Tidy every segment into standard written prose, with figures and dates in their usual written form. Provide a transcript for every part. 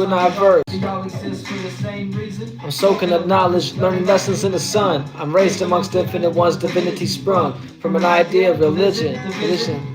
and I verse. We all exist for the same reason. I'm soaking up knowledge, learning lessons in the sun. I'm raised amongst infinite ones, divinity sprung from an idea of religion.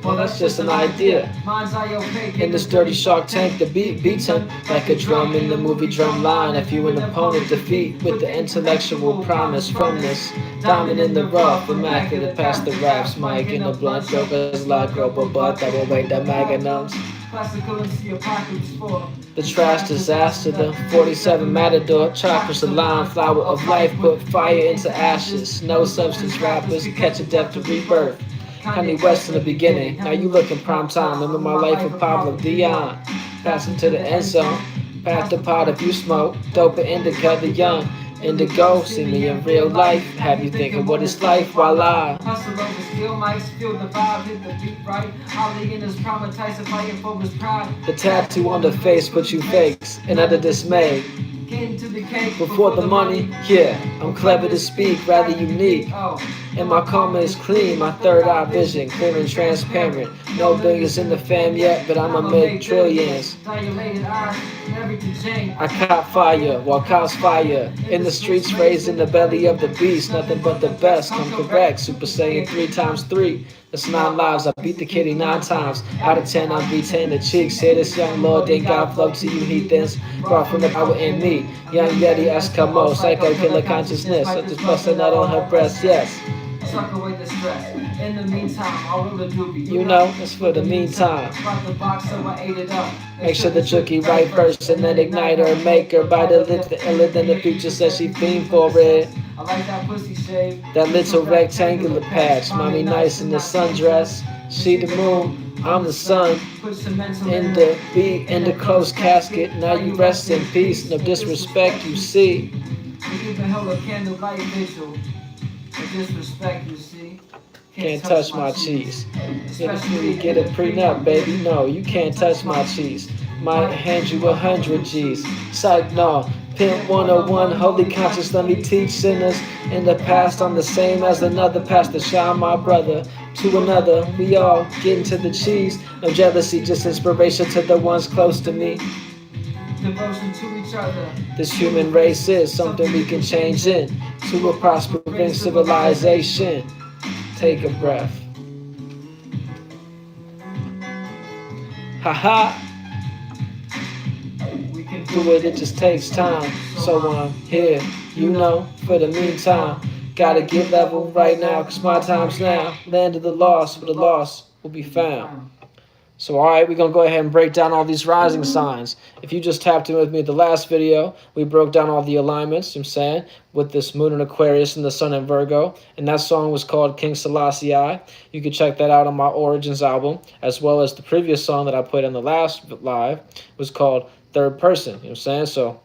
Well, that's just an idea. Mind's eye opaque In this dirty shark tank, the beat beats him like a drum in the movie drum line. If you an opponent defeat with the intellectual promise from this diamond in the rough, immaculate past the raps, mic in the blunt, jokers like global butt, double weight the magnums. classical MC apocalypse for The trash disaster, the 47 matador, chakras, the lime flower of life, put fire into ashes. No substance rappers, catch a death to rebirth. Kanye West in the beginning, now you look in prime time. Remember my life with Pablo Dion. Passing to the end zone, path the pot if you smoke. Dope and indica, the young indigo. See me in real life, have you thinking what it's like while I hustle over skill mics, feel the vibe, hit the beat right. Ali in his prime, Tyson fighting for his pride. the tattoo on the face, but you fakes and utter dismay. Getting to the cake Before the money, yeah, I'm clever to speak, rather unique. Oh, And my karma is clean, my third eye vision, clear and transparent. No billions in the fam yet, but I'ma make trillions. dilated eyes, everything changed. I caught fire, while cops fire. In the streets, raised in the belly of the beast. Nothing but the best, come correct. Super Saiyan 3 times 3. That's 9 lives, I beat the kitty 9 times. Out of 10, I'm beating the cheeks. Hear this young lord, then God flow to you heathens. Brought from the power in me. Young Yeti Eskimo, psycho killer consciousness. I just bust a nut on her breast, yes. Suck away the stress. In the meantime, I'll roll a doobie. You know, it's for the meantime. Brought the box, so I ate it up. Make sure the jookie right first and then ignite her and make her bite the lip. The iller than the future says she fiend for it. I like that pussy shave. That little rectangular patch, mommy nice in the sundress. She the moon, I'm the sun. Put cement In the beat, in the closed casket. Now you rest in peace. No disrespect, you see. We even held a candlelight vigil. The disrespect, you see. Can't touch my cheese. Especially You get a prenup, baby. No, you can't touch my cheese. Might hand you 100 G's. Psych, no. Pimp 101, holy conscious, let me teach sinners. In the past, I'm the same as another pastor. Shine my brother to another. We all get into the cheese. No jealousy, just inspiration to the ones close to me. devotion to each other. This human race is something we can change in to a prospering civilization. Take a breath. Haha. We can Do it, it just takes time. So I'm here, you know, for the meantime. Gotta get level right now, cause my time's now. Land of the lost, where the lost will be found. So alright, we're gonna go ahead and break down all these rising signs. If you just tapped in with me at the last video, we broke down all the alignments, you know what I'm saying, with this moon in Aquarius and the sun in Virgo. And that song was called King Selassie I. You can check that out on my Origins album, as well as the previous song that I played on the last live was called Third Person, you know what I'm saying? So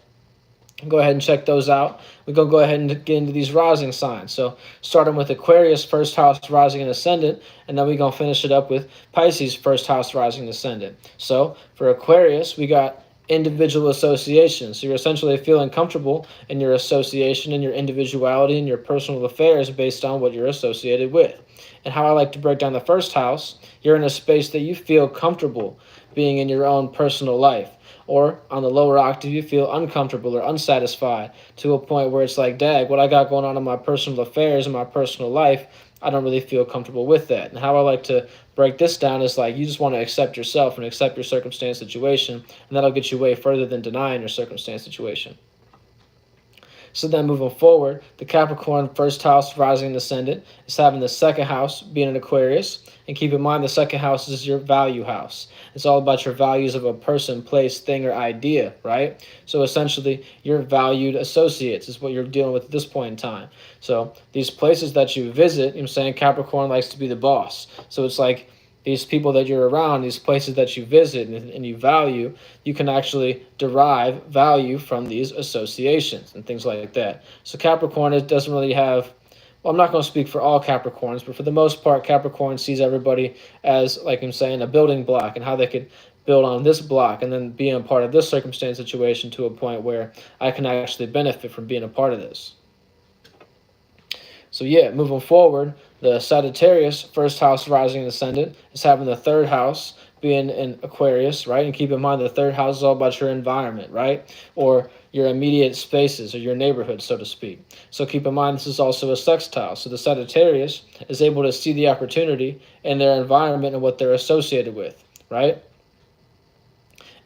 go ahead and check those out. We're going to go ahead and get into these rising signs. So starting with Aquarius, first house, rising and ascendant, and then we're going to finish it up with Pisces, first house, rising and ascendant. So for Aquarius, we got individual association. So you're essentially feeling comfortable in your association and your individuality and your personal affairs based on what you're associated with. And how I like to break down the first house, you're in a space that you feel comfortable being in your own personal life. Or on the lower octave, you feel uncomfortable or unsatisfied to a point where it's like, dag, what I got going on in my personal affairs and my personal life, I don't really feel comfortable with that. And how I like to break this down is like, you just want to accept yourself and accept your circumstance situation, and that'll get you way further than denying your circumstance situation. So then moving forward, the Capricorn first house, rising and ascendant, is having the second house being an Aquarius. And keep in mind, the second house is your value house. It's all about your values of a person, place, thing, or idea, right? So essentially, your valued associates is what you're dealing with at this point in time. So these places that you visit, you know what I'm saying, Capricorn likes to be the boss. So it's like these people that you're around, these places that you visit and you value, you can actually derive value from these associations and things like that. So Capricorn, it doesn't really have, well, I'm not going to speak for all Capricorns, but for the most part, Capricorn sees everybody as, like I'm saying, a building block and how they could build on this block and then being a part of this circumstance situation to a point where I can actually benefit from being a part of this. So yeah, moving forward, the Sagittarius, first house, rising and ascendant, is having the third house, being in Aquarius, right? And keep in mind the third house is all about your environment, right? Or your immediate spaces or your neighborhood, so to speak. So keep in mind this is also a sextile. So the Sagittarius is able to see the opportunity in their environment and what they're associated with, right?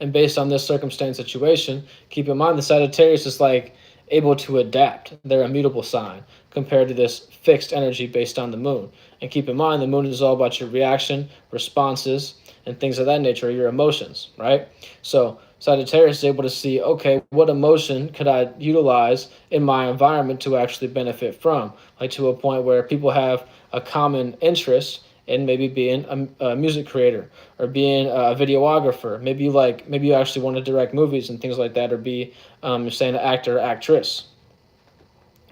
And based on this circumstance situation, keep in mind the Sagittarius is like able to adapt. They're a mutable sign compared to this fixed energy based on the moon. And keep in mind the moon is all about your reaction, responses, and things of that nature, your emotions, right? So Sagittarius is able to see, okay, what emotion could I utilize in my environment to actually benefit from? Like to a point where people have a common interest in maybe being a music creator or being a videographer. Maybe you actually want to direct movies and things like that, or be saying an actor or actress.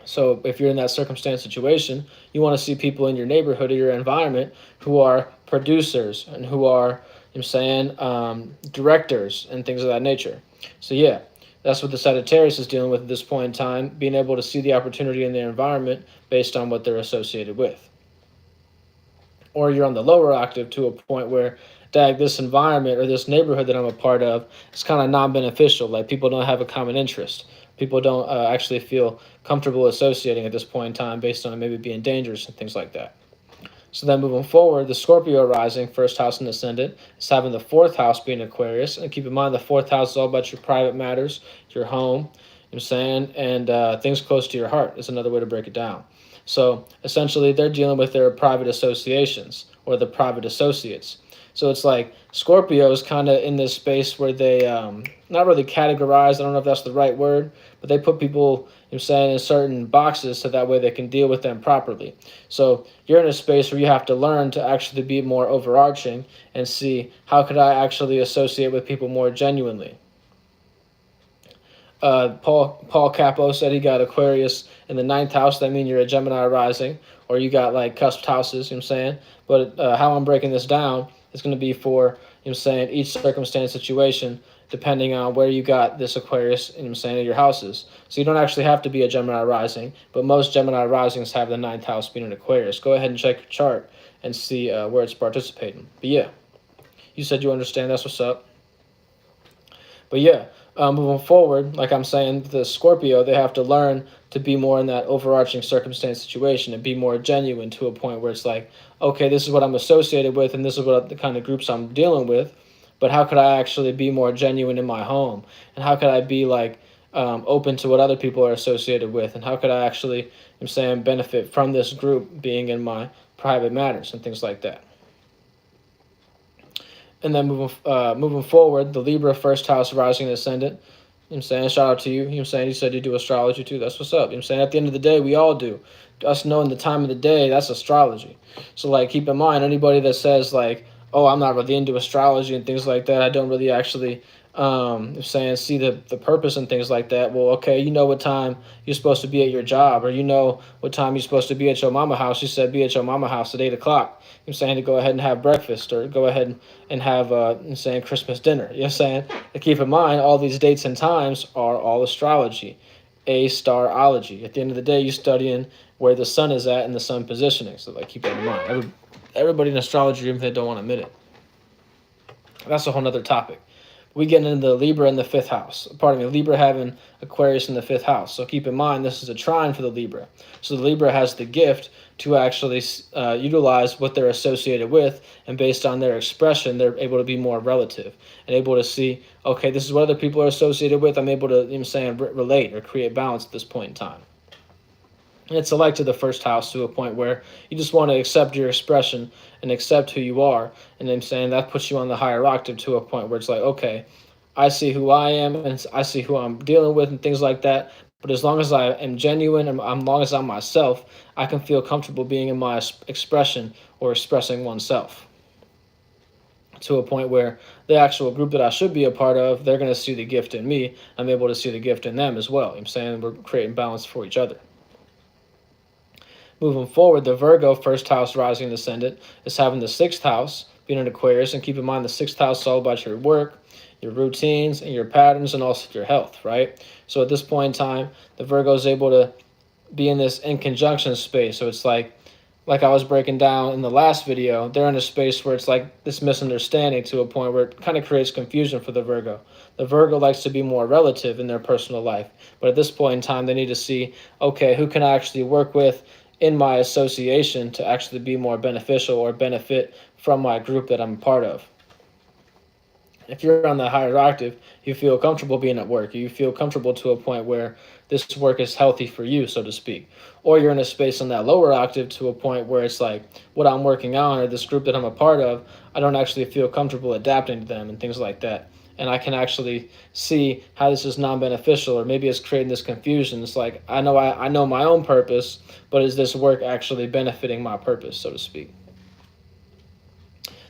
So if you're in that circumstance situation, you want to see people in your neighborhood or your environment who are producers and who are, I'm saying, directors and things of that nature. So yeah, that's what the Sagittarius is dealing with at this point in time, being able to see the opportunity in their environment based on what they're associated with. Or you're on the lower octave to a point where, dag, this environment or this neighborhood that I'm a part of is kind of non-beneficial. Like people don't have a common interest. People don't actually feel comfortable associating at this point in time based on it maybe being dangerous and things like that. So then moving forward, the Scorpio rising, first house and ascendant, is having the fourth house being Aquarius. And keep in mind, the fourth house is all about your private matters, your home, you know what I'm saying, and things close to your heart is another way to break it down. So essentially, they're dealing with their private associations or the private associates. So it's like Scorpio is kind of in this space where they not really categorize. I don't know if that's the right word, but they put people, you know, saying in certain boxes so that way they can deal with them properly. So you're in a space where you have to learn to actually be more overarching and see how could I actually associate with people more genuinely. Paul Capo said he got Aquarius in the ninth house. That means you're a Gemini rising, or you got like cusped houses. You know what I'm saying? But how I'm breaking this down is going to be for, you know what I'm saying, each circumstance situation depending on where you got this Aquarius, you know what I'm saying, in your houses. So you don't actually have to be a Gemini rising, but most Gemini risings have the ninth house being an Aquarius. Go ahead and check your chart and see where it's participating. But yeah, you said you understand. That's what's up. But yeah, moving forward, like I'm saying, the Scorpio, they have to learn to be more in that overarching circumstance situation and be more genuine to a point where it's like, okay, this is what I'm associated with and this is what the kind of groups I'm dealing with. But how could I actually be more genuine in my home? And how could I be like open to what other people are associated with? And how could I actually, I'm saying, benefit from this group being in my private matters and things like that? And then moving forward, the Libra first house rising and ascendant. You know what I'm saying? Shout out to you. You know what I'm saying? You said you do astrology too. That's what's up. You know what I'm saying? At the end of the day, we all do. Us knowing the time of the day, that's astrology. So like keep in mind anybody that says like, oh, I'm not really into astrology and things like that, I don't really actually saying see the purpose and things like that. Well, okay, you know what time you're supposed to be at your job, or you know what time you're supposed to be at your mama house. You said be at your mama house at 8 o'clock. I'm saying to go ahead and have breakfast, or go ahead and have I'm saying Christmas dinner. You know what I'm saying? To keep in mind, all these dates and times are all astrology, a starology. At the end of the day, you're studying where the sun is at and the sun positioning. So like keep that in mind. Everybody in astrology, even if they don't want to admit it. That's a whole nother topic. We get into the Libra in the fifth house. Pardon me, Libra having Aquarius in the fifth house. So keep in mind, this is a trine for the Libra. So the Libra has the gift to actually utilize what they're associated with, and based on their expression, they're able to be more relative and able to see, okay, this is what other people are associated with. I'm able to, you know what I'm saying, relate or create balance at this point in time. And it's alike to the first house to a point where you just want to accept your expression and accept who you are. And I'm saying that puts you on the higher octave to a point where it's like, okay, I see who I am and I see who I'm dealing with and things like that. But as long as I am genuine and as long as I'm myself, I can feel comfortable being in my expression or expressing oneself. To a point where the actual group that I should be a part of, they're going to see the gift in me. I'm able to see the gift in them as well. You know what I'm saying we're creating balance for each other. Moving forward, the Virgo first house rising and ascendant is having the sixth house being an Aquarius, and keep in mind the sixth house is all about your work, your routines, and your patterns, and also your health, right? So at this point in time, the Virgo is able to be in this in conjunction space. So it's like like I was breaking down in the last video, they're in a space where it's like this misunderstanding to a point where it kind of creates confusion for the Virgo. The Virgo likes to be more relative in their personal life, but at this point in time, they need to see, okay, who can I actually work with in my association to actually be more beneficial or benefit from my group that I'm a part of. If you're on the higher octave, you feel comfortable being at work. You feel comfortable to a point where this work is healthy for you, so to speak. Or you're in a space on that lower octave to a point where it's like what I'm working on or this group that I'm a part of, I don't actually feel comfortable adapting to them and things like that. And I can actually see how this is non-beneficial, or maybe it's creating this confusion. It's like I know my own purpose, but is this work actually benefiting my purpose, so to speak?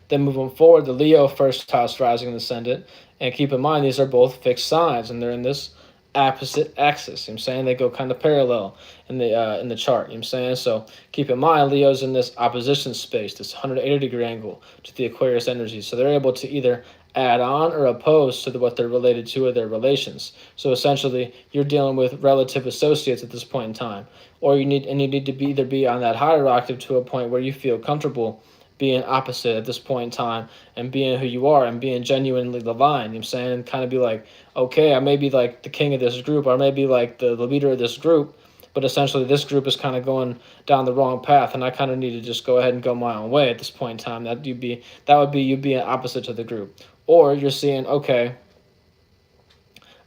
Then moving forward, the Leo first house rising and ascendant. And keep in mind, these are both fixed signs, and they're in this opposite axis. You know what I'm saying? They go kind of parallel in the chart. You know what I'm saying? So keep in mind, Leo's in this opposition space, this 180-degree angle to the Aquarius energy. So they're able to either add on or oppose to what they're related to or their relations. So essentially, you're dealing with relative associates at this point in time, or you need to be either be on that higher octave to a point where you feel comfortable being opposite at this point in time and being who you are and being genuinely the line, you know what I'm saying? And kind of be like, okay, I may be like the king of this group, or I may be like the leader of this group, but essentially this group is kind of going down the wrong path, and I kind of need to just go ahead and go my own way at this point in time. That would be you being opposite to the group. Or you're seeing, okay,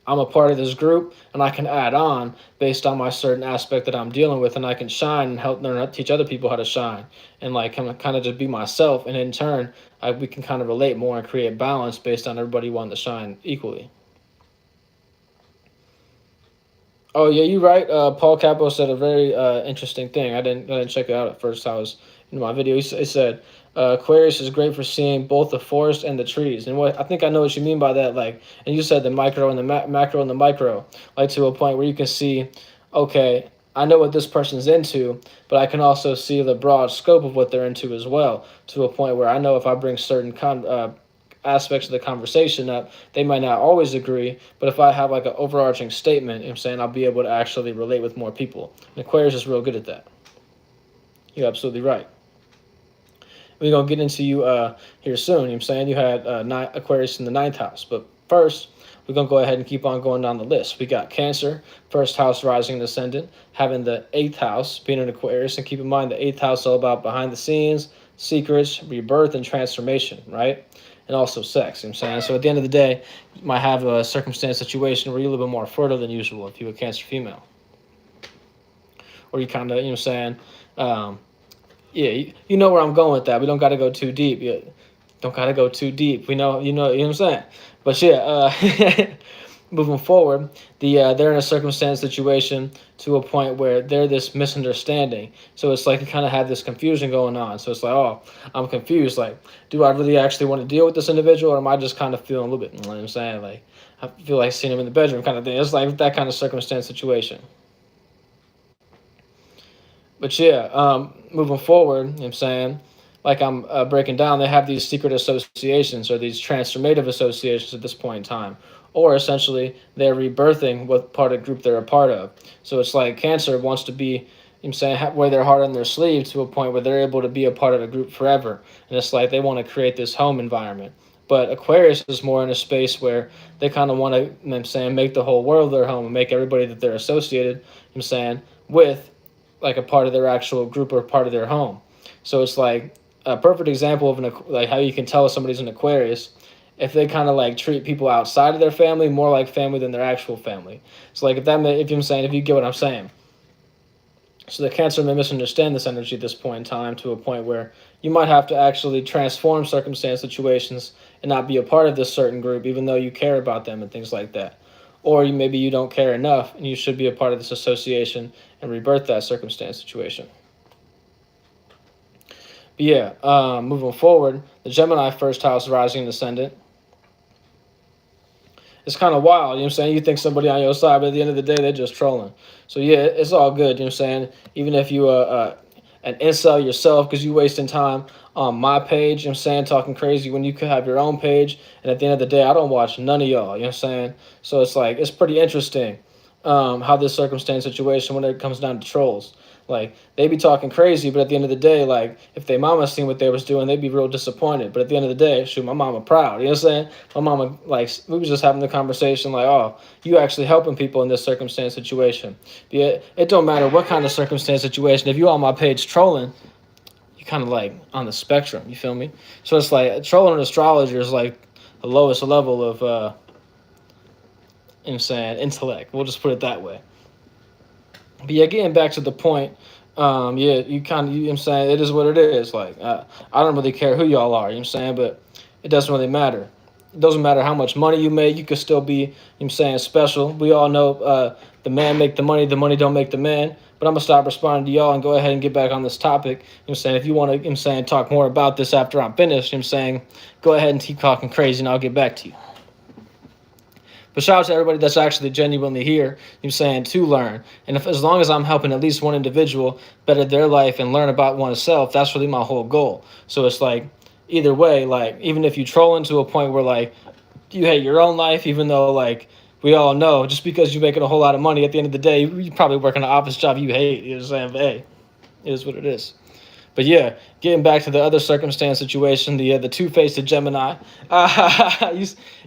I'm a part of this group and I can add on based on my certain aspect that I'm dealing with, and I can shine and help learn, teach other people how to shine, and like kind of just be myself. And in turn, we can kind of relate more and create balance based on everybody wanting to shine equally. Oh yeah, you're right. Paul Capo said a very interesting thing. I didn't check it out at first. I was in my video. He said Aquarius is great for seeing both the forest and the trees. And what I think I know what you mean by that. Like, and you said the micro and the macro and the micro, like to a point where you can see, okay, I know what this person's into, but I can also see the broad scope of what they're into as well. To a point where I know if I bring certain aspects of the conversation up, they might not always agree, but if I have like an overarching statement, you know what I'm saying, I'll be able to actually relate with more people. And Aquarius is real good at that. You're absolutely right. We're going to get into you here soon. You know what I'm saying? You had Aquarius in the 9th house, but first, we're going to go ahead and keep on going down the list. We got Cancer, first house rising and ascendant, having the 8th house being an Aquarius, and keep in mind the 8th house is all about behind the scenes, secrets, rebirth, and transformation, right? And also sex, you know what I'm saying? So at the end of the day, you might have a circumstance situation where you're a little bit more fertile than usual if you're a Cancer female. Or you kind of, you know what I'm saying? Yeah, you know where I'm going with that. We don't got to go too deep. Don't got to go too deep. You know what I'm saying? But yeah, moving forward, they're in a circumstance situation to a point where they're this misunderstanding. So it's like you kind of have this confusion going on. So it's like, oh, I'm confused. Like, do I really actually want to deal with this individual, or am I just kind of feeling a little bit, you know what I'm saying? Like, I feel like seeing him in the bedroom kind of thing. It's like that kind of circumstance situation. But yeah, moving forward, you know what I'm saying, like I'm breaking down, they have these secret associations or these transformative associations at this point in time. Or essentially, they're rebirthing what part of group they're a part of. So it's like Cancer wants to be, you know what I'm saying, wear their heart on their sleeve to a point where they're able to be a part of a group forever. And it's like they want to create this home environment. But Aquarius is more in a space where they kind of want to, you know what I'm saying, make the whole world their home and make everybody that they're associated, you know what I'm saying, with like a part of their actual group or part of their home. So it's like a perfect example of like how you can tell if somebody's an Aquarius if they kind of like treat people outside of their family more like family than their actual family. So like if you're saying, if you get what I'm saying. So the Cancer may misunderstand this energy at this point in time to a point where you might have to actually transform circumstance situations and not be a part of this certain group even though you care about them and things like that. Or maybe you don't care enough and you should be a part of this association and rebirth that circumstance situation. But yeah, moving forward, the Gemini first house rising and ascendant. It's kind of wild, you know what I'm saying? You think somebody on your side, but at the end of the day, they're just trolling. So yeah, it's all good, you know what I'm saying? Even if you an incel yourself because you wasting time on my page, you know what I'm saying, talking crazy when you could have your own page. And at the end of the day, I don't watch none of y'all, you know what I'm saying? So it's like, it's pretty interesting how this circumstance situation when it comes down to trolls. Like they be talking crazy, but at the end of the day, like if they mama seen what they was doing, they'd be real disappointed. But at the end of the day, shoot, my mama proud. You know what I'm saying? My mama like we was just having the conversation like, oh, you actually helping people in this circumstance situation. But it don't matter what kind of circumstance situation. If you on my page trolling, you kind of like on the spectrum. You feel me? So it's like trolling an astrologer is like the lowest level of you know what I'm saying, intellect. We'll just put it that way. But yeah, getting back to the point, yeah, you kind of, you know what I'm saying, it is what it is. Like, I don't really care who y'all are, you know what I'm saying, but it doesn't really matter. It doesn't matter how much money you make, you could still be, you know what I'm saying, special. We all know the man make the money don't make the man. But I'm going to stop responding to y'all and go ahead and get back on this topic. You know what I'm saying? If you want to, you know what I'm saying, talk more about this after I'm finished, you know what I'm saying, go ahead and keep talking crazy and I'll get back to you. But shout out to everybody that's actually genuinely here, you know what I'm saying, to learn. And if as long as I'm helping at least one individual better their life and learn about oneself, that's really my whole goal. So it's like, either way, like, even if you troll into a point where, like, you hate your own life, even though, like, we all know just because you're making a whole lot of money, at the end of the day, you probably working an office job you hate. You know what I'm saying? But hey, it is what it is. But yeah, getting back to the other circumstance situation, the two-faced Gemini.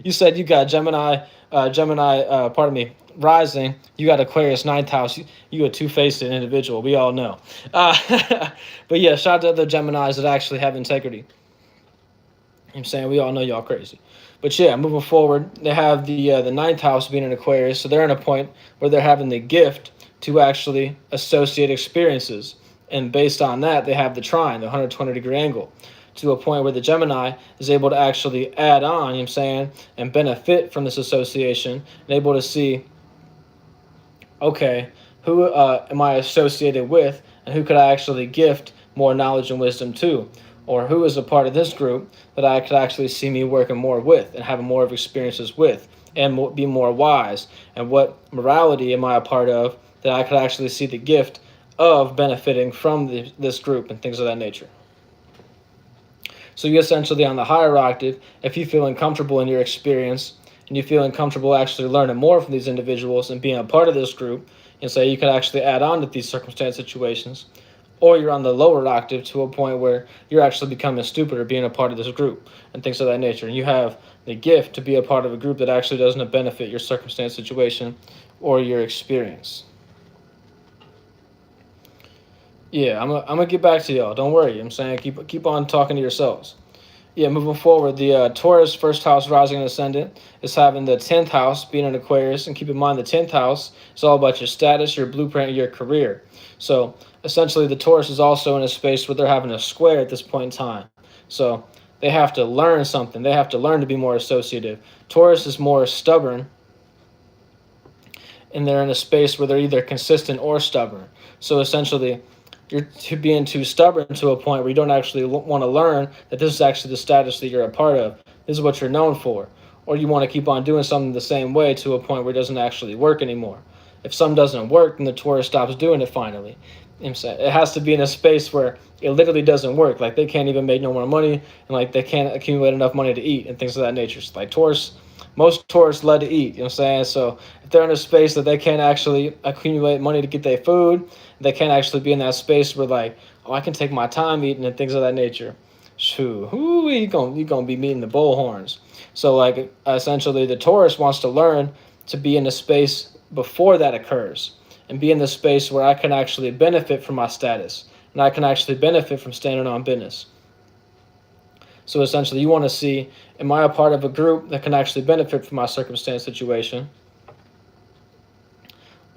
You said you got pardon me, rising. You got Aquarius ninth house. You a two-faced individual. We all know. But yeah, shout out to other Geminis that actually have integrity. I'm saying we all know y'all crazy. But yeah, moving forward, they have the ninth house being an Aquarius, so they're in a point where they're having the gift to actually associate experiences, and based on that, they have the trine, the 120-degree angle, to a point where the Gemini is able to actually add on, you know what I'm saying, and benefit from this association, and able to see, okay, who am I associated with, and who could I actually gift more knowledge and wisdom to? Or who is a part of this group that I could actually see me working more with and having more of experiences with and be more wise? And what morality am I a part of that I could actually see the gift of benefiting from this group and things of that nature? So you essentially, on the higher octave, if you're feeling comfortable in your experience and you're feeling comfortable actually learning more from these individuals and being a part of this group, and say you could actually add on to these circumstance situations, or you're on the lower octave to a point where you're actually becoming stupid or being a part of this group and things of that nature. And you have the gift to be a part of a group that actually doesn't benefit your circumstance situation or your experience. Yeah, I'm gonna get back to y'all. Don't worry. I'm saying keep on talking to yourselves. Yeah, moving forward, the Taurus first house rising and ascendant is having the 10th house being an Aquarius. And keep in mind, the 10th house is all about your status, your blueprint, your career. So essentially, the Taurus is also in a space where they're having a square at this point in time. So they have to learn something. They have to learn to be more associative. Taurus is more stubborn, and they're in a space where they're either consistent or stubborn. So essentially, you're being too stubborn to a point where you don't actually want to learn that this is actually the status that you're a part of. This is what you're known for. Or you want to keep on doing something the same way to a point where it doesn't actually work anymore. If something doesn't work, then the Taurus stops doing it finally. It has to be in a space where it literally doesn't work. Like they can't even make no more money, and like they can't accumulate enough money to eat and things of that nature. So like Taurus, most Taurus love to eat, you know what I'm saying? So if they're in a space that they can't actually accumulate money to get their food, they can't actually be in that space where like, oh, I can take my time eating and things of that nature. Shoo, you gonna be meeting the bullhorns. So like essentially the Taurus wants to learn to be in a space before that occurs and be in the space where I can actually benefit from my status and I can actually benefit from standing on business. So essentially you want to see, am I a part of a group that can actually benefit from my circumstance situation?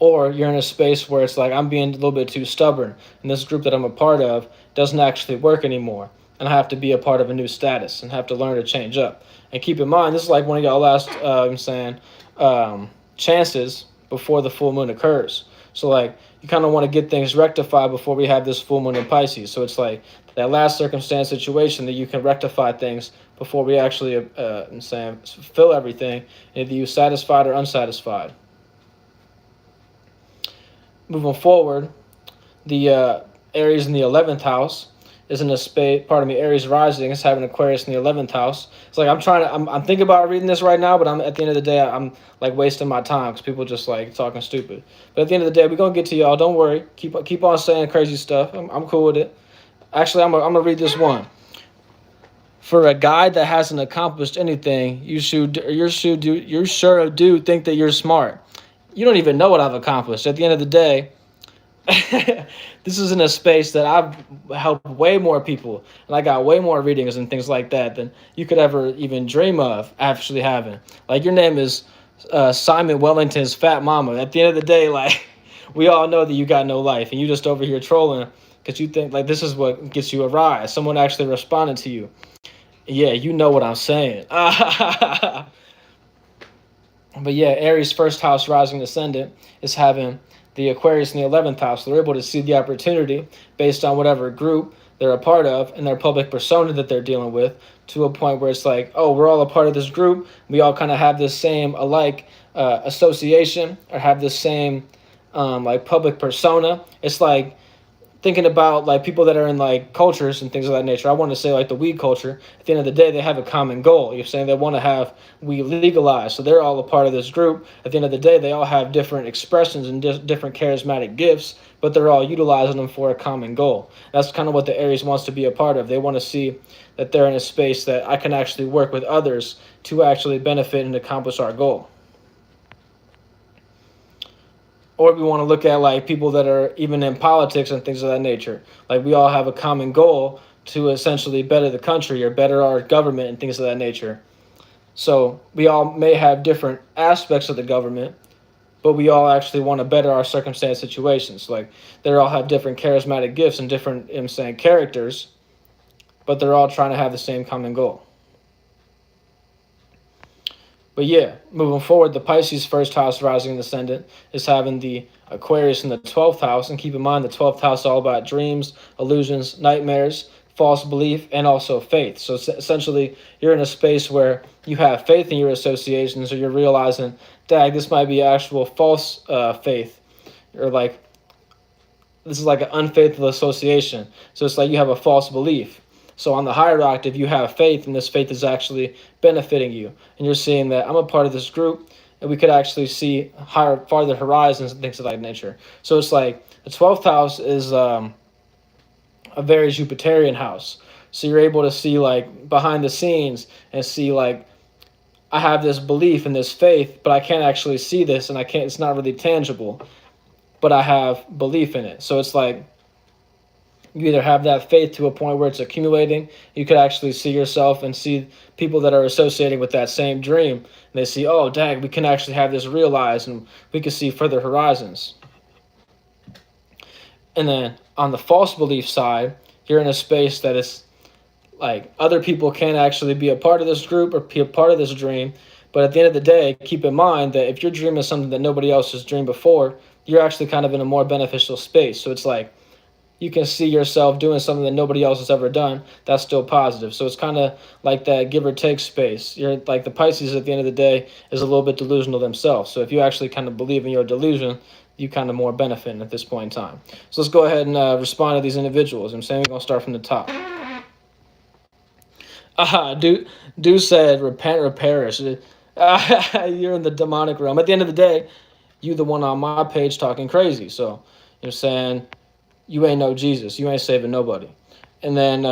Or you're in a space where it's like I'm being a little bit too stubborn and this group that I'm a part of doesn't actually work anymore and I have to be a part of a new status and have to learn to change up. And keep in mind, this is like one of y'all last chances before the full moon occurs. So like you kind of want to get things rectified before we have this full moon in Pisces. So it's like that last circumstance situation that you can rectify things before we actually fulfill everything, either you satisfied or unsatisfied. Moving forward, the Aries in the 11th house is in a space. Pardon me, Aries rising is having Aquarius in the 11th house. It's like I'm thinking about reading this right now, but I'm at the end of the day, I'm like wasting my time because people just like talking stupid. But at the end of the day, we're gonna get to y'all. Don't worry. Keep on saying crazy stuff. I'm cool with it. Actually, I'm gonna read this one. For a guy that hasn't accomplished anything, you sure do think that you're smart. You don't even know what I've accomplished. At the end of the day, this is in a space that I've helped way more people, and I got way more readings and things like that than you could ever even dream of actually having. Like your name is Simon Wellington's fat mama. At the end of the day, like we all know that you got no life, and you just over here trolling because you think like this is what gets you a rise. Someone actually responded to you. Yeah, you know what I'm saying. But yeah, Aries' first house rising ascendant is having the Aquarius in the 11th house. They're able to see the opportunity based on whatever group they're a part of and their public persona that they're dealing with, to a point where it's like, oh, we're all a part of this group. We all kind of have this same alike association, or have this same like public persona. It's like thinking about like people that are in like cultures and things of that nature. I want to say like the weed culture. At the end of the day, they have a common goal. You're saying they want to have weed legalized, so they're all a part of this group. At the end of the day, they all have different expressions and different charismatic gifts, but they're all utilizing them for a common goal. That's kind of what the Aries wants to be a part of. They want to see that they're in a space that I can actually work with others to actually benefit and accomplish our goal. Or we want to look at like people that are even in politics and things of that nature. Like we all have a common goal to essentially better the country or better our government and things of that nature. So we all may have different aspects of the government, but we all actually want to better our circumstance situations. Like they all have different charismatic gifts and different, I'm saying, characters, but they're all trying to have the same common goal. But yeah, moving forward, the Pisces first house rising and ascendant is having the Aquarius in the 12th house. And keep in mind, the 12th house is all about dreams, illusions, nightmares, false belief, and also faith. So essentially, you're in a space where you have faith in your associations, or you're realizing, dag, this might be actual false faith. Or like, this is like an unfaithful association. So it's like you have a false belief. So on the higher octave, you have faith, and this faith is actually benefiting you. And you're seeing that I'm a part of this group, and we could actually see farther horizons and things of that nature. So it's like the 12th house is a very Jupiterian house. So you're able to see like behind the scenes and see like, I have this belief and this faith, but I can't actually see this, and it's not really tangible, but I have belief in it. So it's like, you either have that faith to a point where it's accumulating. You could actually see yourself and see people that are associating with that same dream. And they see, oh, dang, we can actually have this realized, and we can see further horizons. And then on the false belief side, you're in a space that is like other people can't actually be a part of this group or be a part of this dream. But at the end of the day, keep in mind that if you're dreaming something that nobody else has dreamed before, you're actually kind of in a more beneficial space. So it's like, you can see yourself doing something that nobody else has ever done. That's still positive. So it's kind of like that give or take space. You're like the Pisces at the end of the day is a little bit delusional themselves. So if you actually kind of believe in your delusion, you kind of more benefit at this point in time. So let's go ahead and respond to these individuals. I'm saying we're going to start from the top. Dude said, repent or perish. You're in the demonic realm. At the end of the day, you the one on my page talking crazy. So you're saying, you ain't no Jesus. You ain't saving nobody. And then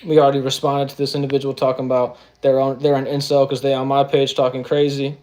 we already responded to this individual talking about they're an incel because they on my page talking crazy.